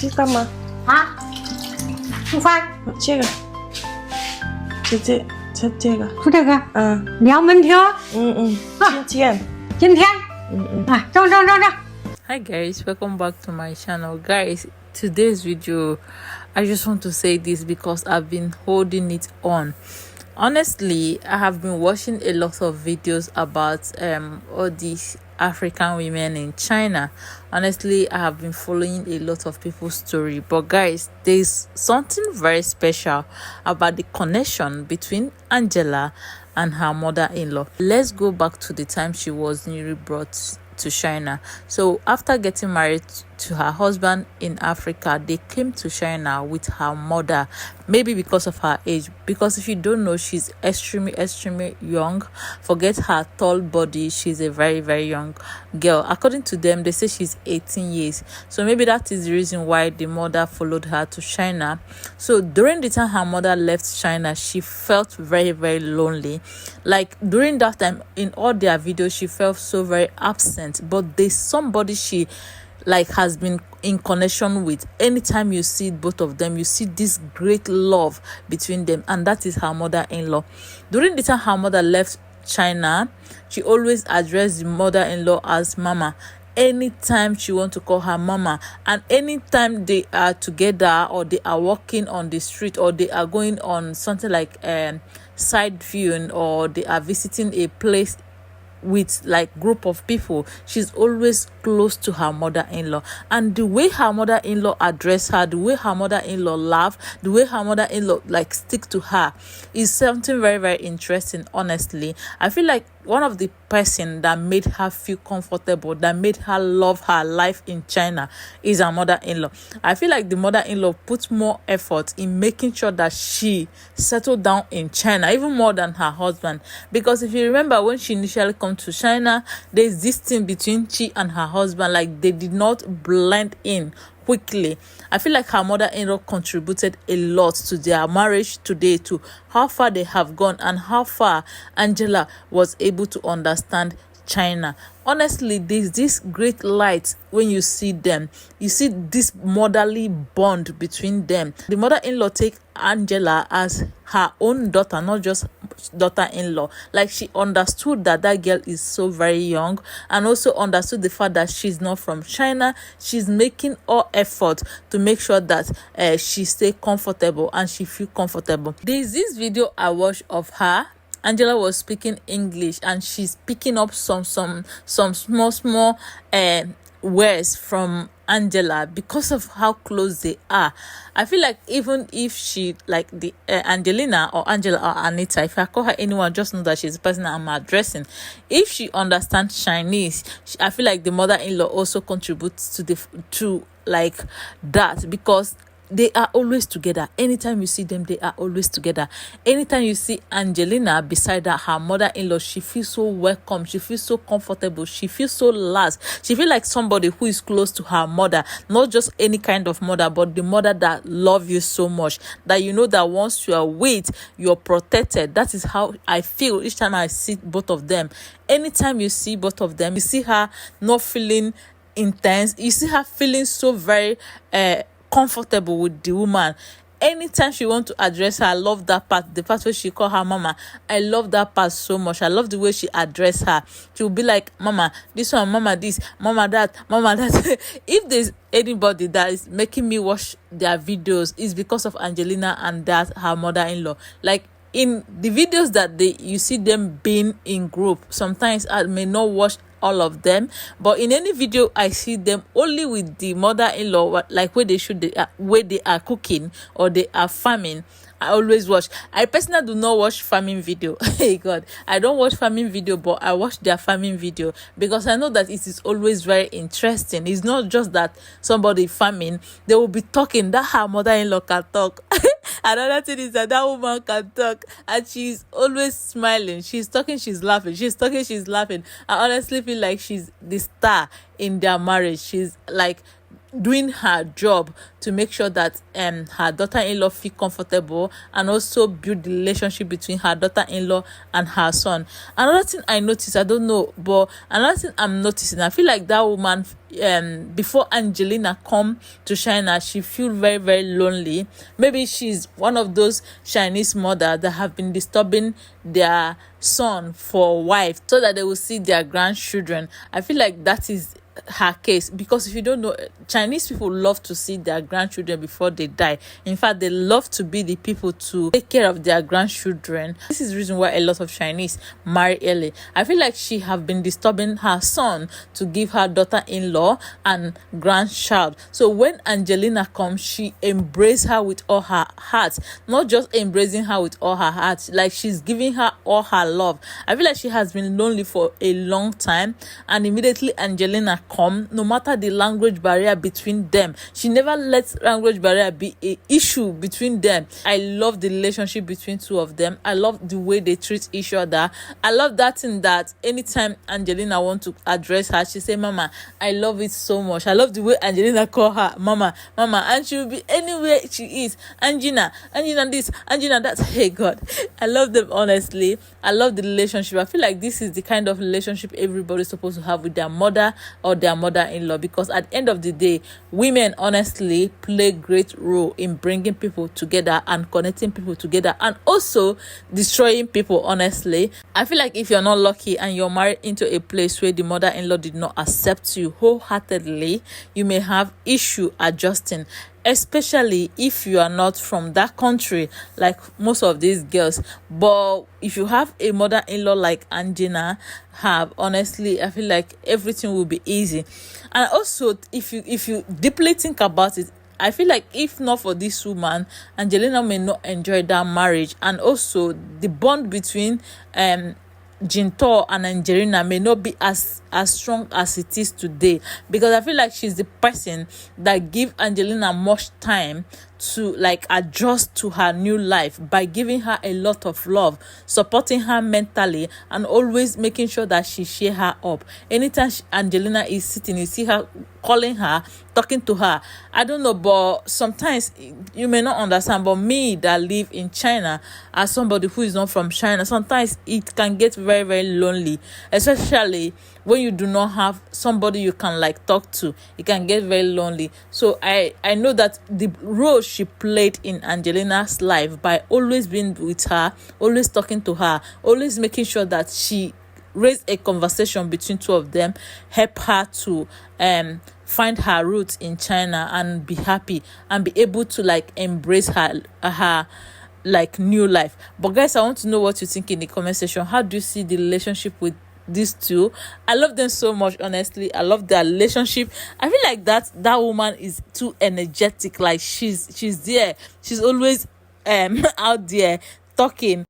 你干嘛？啊，煮饭，这个，这个，煮这个，嗯两门条，今天，啊，走。Hi guys, welcome back to my channel. Guys, today's video, I just want to say this because I've been holding it on. Honestly, I have been watching a lot of videos about all these African women in China. Honestly, I have been following a lot of people's story, but guys, there's something very special about the connection between Angela and her mother-in-law. Let's go back to the time she was newly brought to China. So after getting married to her husband in Africa, they came to China with her mother, maybe because of her age, because if you don't know, she's extremely young. Forget her tall body, she's a very young girl. According to them, they say she's 18 years, so maybe that is the reason why the mother followed her to China. So during the time her mother left China, she felt very lonely. Like during that time, in all their videos, she felt so very absent, but there's somebody she like has been in connection with. Anytime you see both of them, you see this great love between them, and that is her mother-in-law. During the time her mother left China, she always addressed the mother-in-law as mama. Anytime she want to call her mama, and anytime they are together or they are walking on the street or they are going on something like side viewing or they are visiting a place with like group of people, she's always close to her mother-in-law. And the way her mother-in-law address her, the way her mother-in-law laugh, the way her mother-in-law like stick to her is something very interesting. Honestly, I feel like one of the person that made her feel comfortable, that made her love her life in China, is her mother-in-law. I feel like the mother-in-law put more effort in making sure that she settled down in China, even more than her husband. Because if you remember, when she initially come to China, there's this thing between she and her husband, like they did not blend in quickly. I feel like her mother-in-law contributed a lot to their marriage today, to how far they have gone and how far Angela was able to understand China. Honestly, there's this great light when you see them. You see this motherly bond between them. The mother-in-law take Angela as her own daughter, not just daughter-in-law. Like she understood that girl is so very young, and also understood the fact that she's not from China. She's making all effort to make sure that she stay comfortable and she feel comfortable. There's this video I watched of her. Angela was speaking English and she's picking up some small words from Angela because of how close they are. I feel like even if she like the Angelina or Angela or Anita, if I call her anyone, just know that she's the person I'm addressing. If she understands Chinese, I feel like the mother-in-law also contributes to like that, because they are always together. Anytime you see them, they are always together. Anytime you see Angelina beside her mother-in-law, she feels so welcome. She feels so comfortable. She feels so last. She feels like somebody who is close to her mother. Not just any kind of mother, but the mother that loves you so much, that you know that once you are with, you're protected. That is how I feel each time I see both of them. Anytime you see both of them, you see her not feeling intense. You see her feeling so very comfortable with the woman. Anytime she want to address her, I love that part, the part where she call her mama. I love that part so much. I love the way she address her. She will be like, mama this one, mama this, mama that. If there's anybody that is making me watch their videos, is because of Angelina and that her mother-in-law. Like in the videos that you see them being in group, sometimes I may not watch all of them, but in any video I see them only with the mother-in-law, like where they are cooking or they are farming. I always watch. I personally do not watch farming video. Hey God, I don't watch farming video, but I watch their farming video because I know that it is always very interesting. It's not just that somebody farming, they will be talking. That her mother-in-law can talk. Another thing is that woman can talk, and she's always smiling. She's talking, she's laughing. She's talking, she's laughing. I honestly feel like she's the star in their marriage. She's like doing her job to make sure that her daughter-in-law feel comfortable, and also build the relationship between her daughter-in-law and her son. Another thing I noticed, I don't know, but another thing I'm noticing, I feel like that woman, before Angelina come to China, she feel very, very lonely. Maybe she's one of those Chinese mother that have been disturbing their son for a while so that they will see their grandchildren. I feel like that is her case, because if you don't know, Chinese people love to see their grandchildren before they die. In fact, they love to be the people to take care of their grandchildren. This is the reason why a lot of Chinese marry early. I feel like she have been disturbing her son to give her daughter-in-law and grandchild. So when Angelina comes, she embrace her with all her heart. Not just embracing her with all her heart, like she's giving her all her love. I feel like she has been lonely for a long time, and immediately Angelina come, no matter the language barrier between them, she never lets language barrier be a issue between them. I love the relationship between two of them. I love the way they treat each other. I love that thing that anytime Angelina want to address her, she say mama. I love it so much. I love the way Angelina call her mama, and she will be anywhere she is. Anjina this, Anjina that. Hey God, I love them, honestly. I love the relationship. I feel like this is the kind of relationship everybody's supposed to have with their mother or their mother-in-law, because at the end of the day, women honestly play great role in bringing people together and connecting people together, and also destroying people. Honestly, I feel like if you're not lucky and you're married into a place where the mother-in-law did not accept you wholeheartedly, you may have issue adjusting, especially if you are not from that country like most of these girls. But if you have a mother-in-law like Anjina have, honestly, I feel like everything will be easy. And also, if you deeply think about it, I feel like if not for this woman, Angelina may not enjoy that marriage, and also the bond between Jinto and Angelina may not be as strong as it is today, because I feel like she's the person that give Angelina much time to like adjust to her new life by giving her a lot of love, supporting her mentally, and always making sure that she cheer her up. Anytime Angelina is sitting, you see her calling her, talking to her. I don't know, but sometimes you may not understand, but me that live in China, as somebody who is not from China, sometimes it can get very, very lonely, especially when you do not have somebody you can like talk to. It can get very lonely. So I know that the role she played in Angelina's life by always being with her, always talking to her, always making sure that she raised a conversation between two of them, help her to find her roots in China and be happy and be able to like embrace her like new life. But guys, I want to know what you think in the comment section. How do you see the relationship with these two? I love them so much, honestly. I love their relationship. I feel like that woman is too energetic. Like she's there, she's always out there talking.